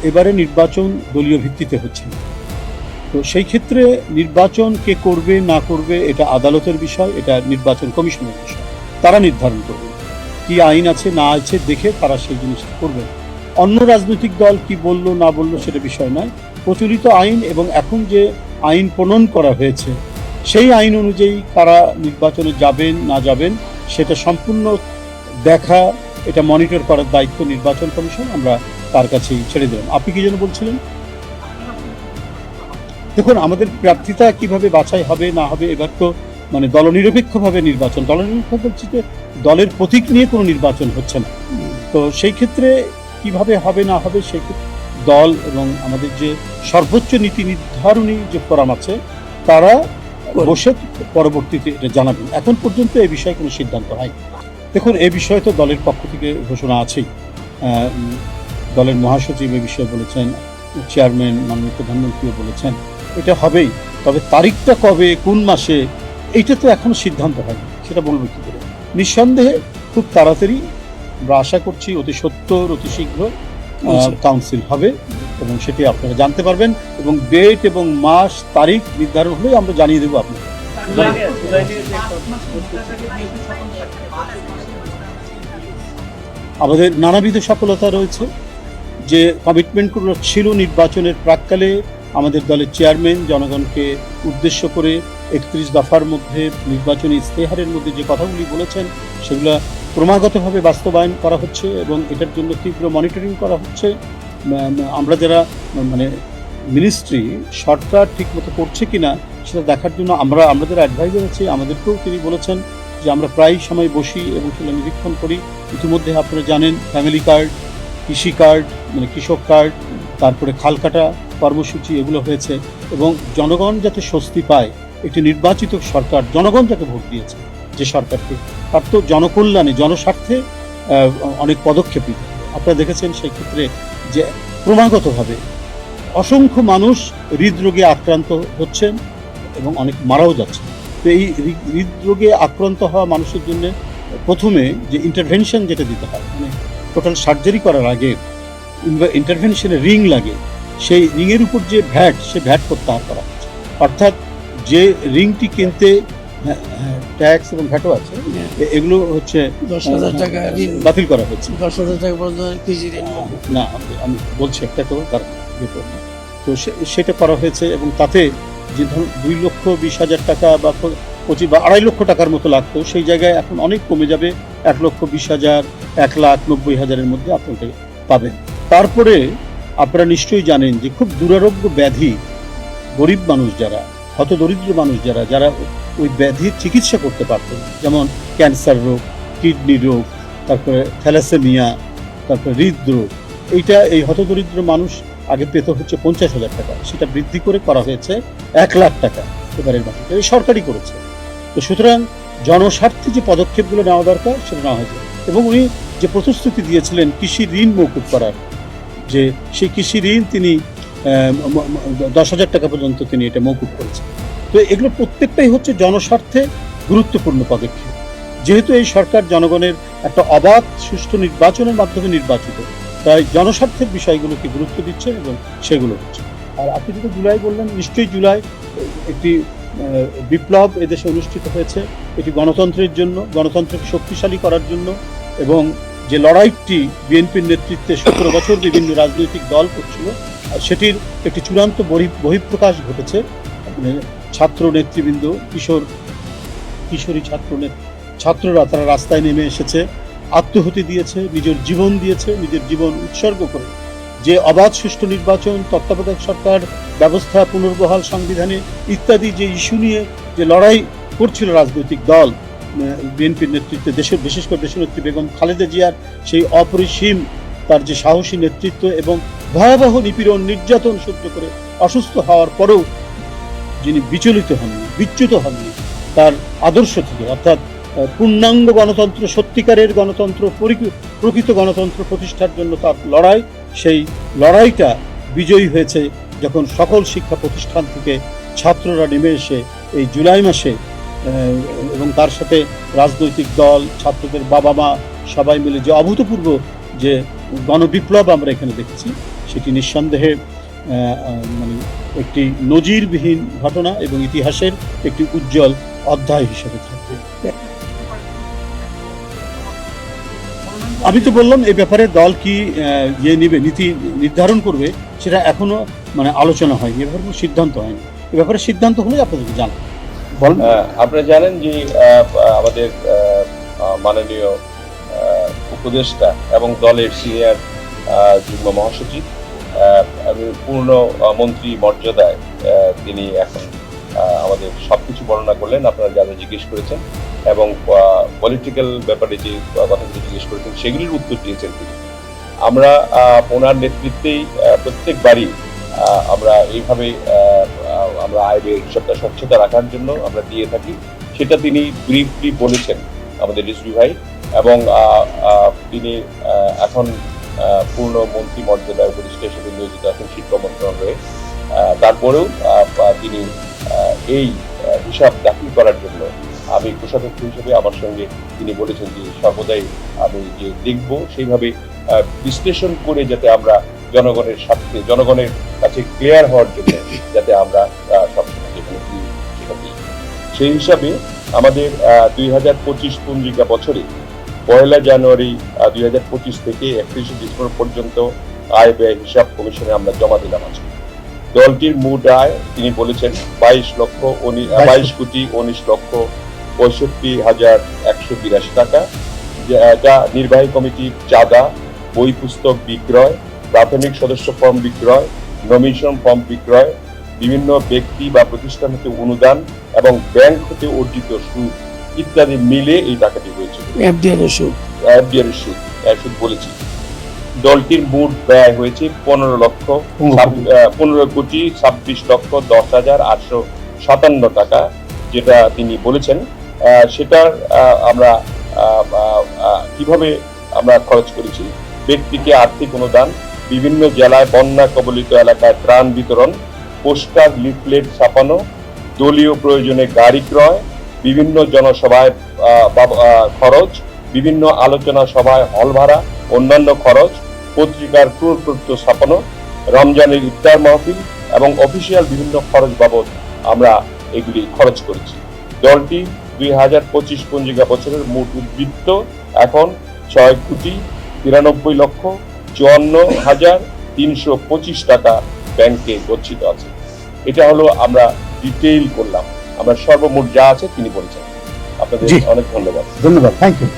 এবারে নির্বাচন দলীয় ভিত্তিতে হচ্ছে না। তো সেই ক্ষেত্রে নির্বাচন কে করবে না করবে এটা আদালতের বিষয়, এটা নির্বাচন কমিশনের বিষয়, তারা নির্ধারণ করবে কি আইন আছে না আছে দেখে তারা সেই জিনিসটা করবে। অন্য রাজনৈতিক দল কি বললো না বললো সেটা বিষয় নয়। প্রচলিত আইন এবং এখন যে আইন প্রণয়ন করা হয়েছে সেই আইন অনুযায়ী কারা নির্বাচনে যাবেন না যাবেন সেটা সম্পূর্ণ দেখা, এটা মনিটর করার দায়িত্ব নির্বাচন কমিশন, আমরা তার কাছেই ছেড়ে দিলাম। আপনি কি যেন বলছিলেন? দেখুন, আমাদের প্রার্থিতা কিভাবে বাছাই হবে না হবে এবার তো মানে দলনিরপেক্ষভাবে নির্বাচন, দলনিরপেক্ষ বলছি যে দলের প্রতীক নিয়ে কোনো নির্বাচন হচ্ছে না। তো সেই ক্ষেত্রে কিভাবে হবে না হবে সেই দল এবং আমাদের যে সর্বোচ্চ নীতি নির্ধারণী যে ফোরাম আছে তারা বসে পরবর্তীতে এটা জানাবেন। এখন পর্যন্ত এই বিষয়ে কোনো সিদ্ধান্ত হয়নি। দেখুন, এই বিষয়ে তো দলের পক্ষ থেকে ঘোষণা আছেই। দলের মহাসচিব এ বিষয়ে বলেছেন, চেয়ারম্যান মাননীয় প্রধানমন্ত্রীও বলেছেন এটা হবেই। তবে তারিখটা কবে কোন মাসে এইটা তো এখনো সিদ্ধান্ত হয়নি, সেটা বলবো কি করে। নিঃসন্দেহে খুব তাড়াতাড়ি আমরা আশা করছি অতি সত্বর অতি শীঘ্র কাউন্সিল হবে এবং সেটি আপনারা জানতে পারবেন এবং ডেট এবং মাস তারিখ নির্ধারণ হলে আমরা জানিয়ে দেবো আপনাকে। আমাদের নানাবিধ সফলতা রয়েছে। যে কমিটমেন্টগুলো ছিল নির্বাচনের প্রাক্কালে আমাদের দলের চেয়ারম্যান জনগণকে উদ্দেশ্য করে 31 দফার মধ্যে নির্বাচনী ইস্তেহারের মধ্যে যে কথাগুলি বলেছেন সেগুলো ক্রমাগতভাবে বাস্তবায়ন করা হচ্ছে এবং এটার জন্য তীব্র মনিটরিং করা হচ্ছে। আমরা যারা মানে মিনিস্ট্রি সরকার ঠিকমতো করছে কিনা সেটা দেখার জন্য আমাদের অ্যাডভাইজার আছে, আমাদেরকেও তিনি বলেছেন যে আমরা প্রায় সময় বসি এবং সেটা নিরীক্ষণ করি। ইতিমধ্যে আপনারা জানেন ফ্যামিলি কার্ড, কৃষি কার্ড মানে কৃষক কার্ড, তারপরে খালকাটা কর্মসূচি এগুলো হয়েছে এবং জনগণ যাতে স্বস্তি পায়, একটি নির্বাচিত সরকার জনগণ যাকে ভোট দিয়েছে যে সরকারকে, তার তো জনকল্যাণে জনস্বার্থে অনেক পদক্ষেপ নিতে হবে। আপনারা দেখেছেন সেই ক্ষেত্রে যে ক্রমাগতভাবে অসংখ্য মানুষ হৃদরোগে আক্রান্ত হচ্ছেন এবং অনেক মারাও যাচ্ছে। তো এই হৃদরোগে আক্রান্ত হওয়া মানুষের জন্য প্রথমে যে ইন্টারভেনশন যেটা দিতে হয়, মানে টোটাল সার্জারি করার আগে ইন্টারভেনশনে রিং লাগে, সেই রিংয়ের উপর যে ভ্যাট সে ভ্যাট প্রত্যাহার করা হচ্ছে। অর্থাৎ যে রিংটি কিনতে ট্যাক্স এবং ভ্যাটও আছে এগুলো হচ্ছে 10,000 টাকা বাতিল করা হচ্ছে। 10,000 টাকা পর্যন্ত কৃষি ঋণ না, আমি বলছি একটা তো তো সেটা করা হয়েছে এবং তাতে যে ধরুন 2,20,000 টাকা বা 25 বা 2.5 লক্ষ টাকার মতো লাগতো সেই জায়গায় এখন অনেক কমে যাবে, 1,20,000, 1,90,000-এর মধ্যে আপনাকে পাবেন। তারপরে আপনারা নিশ্চয়ই জানেন যে খুব দুরারোগ্য ব্যাধি, গরিব মানুষ যারা, হতদরিদ্র মানুষ যারা ওই ব্যাধির চিকিৎসা করতে পারতেন, যেমন ক্যান্সার রোগ, কিডনি রোগ, তারপরে থ্যালাসেমিয়া, তারপরে হৃদরোগ, এইটা এই হতদরিদ্র মানুষ আগে পেতে হচ্ছে 50,000 টাকা, সেটা বৃদ্ধি করে করা হয়েছে 1 লাখ টাকা এবারের মাসে, এই সরকারই করেছে। তো সুতরাং জনস্বার্থে যে পদক্ষেপগুলো নেওয়া দরকার সেটা নেওয়া হয়েছে এবং উনি যে প্রতিশ্রুতি দিয়েছিলেন কৃষি ঋণ মওকুফ করার, যে সেই কৃষি ঋণ তিনি 10,000 টাকা পর্যন্ত তিনি এটা মওকুফ করেছেন। তো এগুলো প্রত্যেকটাই হচ্ছে জনস্বার্থে গুরুত্বপূর্ণ পদক্ষেপ। যেহেতু এই সরকার জনগণের একটা অবাধ সুষ্ঠু নির্বাচনের মাধ্যমে নির্বাচিত, তাই জনস্বার্থের বিষয়গুলোকে গুরুত্ব দিচ্ছে এবং সেগুলো হচ্ছে। আর আপনি যেটা জুলাই বললেন, নিশ্চয়ই জুলাই একটি বিপ্লব এদেশে অনুষ্ঠিত হয়েছে, এটি গণতন্ত্রের জন্য, গণতন্ত্রকে শক্তিশালী করার জন্য এবং যে লড়াইটি বিএনপির নেতৃত্বে 17 বছর বিভিন্ন রাজনৈতিক দল করছিল সেটির একটি চূড়ান্ত বহিঃপ্রকাশ ঘটেছে। ছাত্র নেতৃবৃন্দ, কিশোরী ছাত্ররা তারা রাস্তায় নেমে এসেছে, আত্মহুতি দিয়েছে, নিজের জীবন দিয়েছে, নিজের জীবন উৎসর্গ করে যে অবাধ সুষ্ঠু নির্বাচন, তত্ত্বাবধায়ক সরকার ব্যবস্থা পুনর্বহাল, সংবিধানে ইত্যাদি যে ইস্যু নিয়ে যে লড়াই করছিল রাজনৈতিক দল বিএনপির নেতৃত্বে, বিশেষ করে দেশনেত্রী বেগম খালেদা জিয়ার সেই অপরিসীম তার যে সাহসী নেতৃত্ব এবং ভয়াবহ নিপীড়ন নির্যাতন সহ্য করে অসুস্থ হওয়ার পরেও যিনি বিচলিত হননি, বিচ্যুত হননি তার আদর্শ থেকে, অর্থাৎ পূর্ণাঙ্গ গণতন্ত্র, সত্যিকারের গণতন্ত্র, প্রকৃত গণতন্ত্র প্রতিষ্ঠার জন্য তার লড়াই, সেই লড়াইটা বিজয়ী হয়েছে যখন সকল শিক্ষা প্রতিষ্ঠান থেকে ছাত্ররা নেমে এসে এই জুলাই মাসে এবং তার সাথে রাজনৈতিক দল, ছাত্রদের বাবা মা সবাই মিলে যে অভূতপূর্ব যে গণবিপ্লব আমরা এখানে দেখেছি, সেটি নিঃসন্দেহে মানে একটি নজিরবিহীন ঘটনা এবং ইতিহাসের একটি উজ্জ্বল অধ্যায় হিসেবে থাকবে। আমি তো বললাম এ ব্যাপারে দল কি নেবে, নীতি নির্ধারণ করবে, সেটা এখনো মানে আলোচনা হয়নি, এ ব্যাপারে কোনো সিদ্ধান্ত হয়নি। এ ব্যাপারে সিদ্ধান্ত হলে আপনাদেরকে জানাবো। আপনারা জানেন যে আমাদের মাননীয় উপদেষ্টা এবং দলের সিনিয়র যুগ্ম মহাসচিব পূর্ণ মন্ত্রী মর্যাদায় তিনি এখন আমাদের সবকিছু বর্ণনা করলেন, আপনারা যারা জিজ্ঞেস করেছেন, এবং পলিটিক্যাল ব্যাপারে যে কথাগুলো জিজ্ঞেস করেছেন সেগুলির উত্তর দিয়েছেন তিনি। আমরা ওনার নেতৃত্বেই প্রত্যেকবারই আমরা এইভাবে আমরা আয় ব্যয়ের হিসাবটা স্বচ্ছতা রাখার জন্য আমরা দিয়ে থাকি, সেটা তিনি ব্রিফলি বলেছেন আমাদের রিজভী ভাই, এবং তিনি এখন পূর্ণ মন্ত্রী মর্যাদায় উপদেষ্টা হিসেবে নিয়োজিত আছেন শিল্প মন্ত্রণালয়ে। তারপরেও তিনি এই হিসাব দাখিল করার জন্য আমি কোষাধ্যক্ষ হিসেবে আমার সঙ্গে তিনি বলেছেন যে সর্বদাই আমি যে দেখব সেইভাবে বিশ্লেষণ করে যাতে আমরা জনগণের স্বার্থে জনগণের কাছে ক্লিয়ার হওয়ার জন্য যাতে আমরা সবসময় যেখানে সেটা দিই। সেই হিসাবে আমাদের 2025 পঞ্জিকা বছরে 1 জানুয়ারি 2025 থেকে 31 ডিসেম্বর পর্যন্ত আয় ব্যয় হিসাব কমিশনে আমরা জমা দিলাম আজকে। দলটির মোট আয় তিনি বলেছেন 22 কোটি 19 লক্ষ 65,182 টাকা, যা নির্বাহী কমিটির চাঁদা, বই পুস্তক বিক্রয়, প্রাথমিক সদস্য ফর্ম বিক্রয়, নমিনেশন ফর্ম বিক্রয়, বিভিন্ন ব্যক্তি বা প্রতিষ্ঠান হতে অনুদান এবং ব্যাংক হতে অর্জিত সুদ ইত্যাদি মিলে এই টাকাটি হয়েছিল। এফডিআর সুদ বলেছি। দলটির মোট ব্যয় হয়েছে 15 কোটি 26 লক্ষ 10,857 টাকা, যেটা তিনি বলেছেন। সেটার আমরা কিভাবে আমরা খরচ করেছি: ব্যক্তিকে আর্থিক অনুদান, বিভিন্ন জেলায় বন্যা কবলিত এলাকায় ত্রাণ বিতরণ, পোস্টার লিফলেট ছাপানো, দলীয় প্রয়োজনে গাড়ি ক্রয়, বিভিন্ন জনসভায় খরচ, বিভিন্ন আলোচনা সভায় হল ভাড়া, অন্যান্য খরচ, পত্রিকার ক্রুরপত্র ছাপানো, রমজানের ইফতার মাহফিল এবং অফিসিয়াল বিভিন্ন খরচ বাবদ আমরা এগুলি খরচ করেছি। দলটি 2025 পঞ্জিকা বছরের মোট উদ্বৃত্ত এখন 6 কোটি 93 লক্ষ 54,325 টাকা ব্যাংকে গচ্ছিত আছে। এটা হলো আমরা ডিটেইল করলাম, আমরা সর্বমোট যা আছে তিনি বলেছেন। আপনাদের অনেক ধন্যবাদ। Thank you.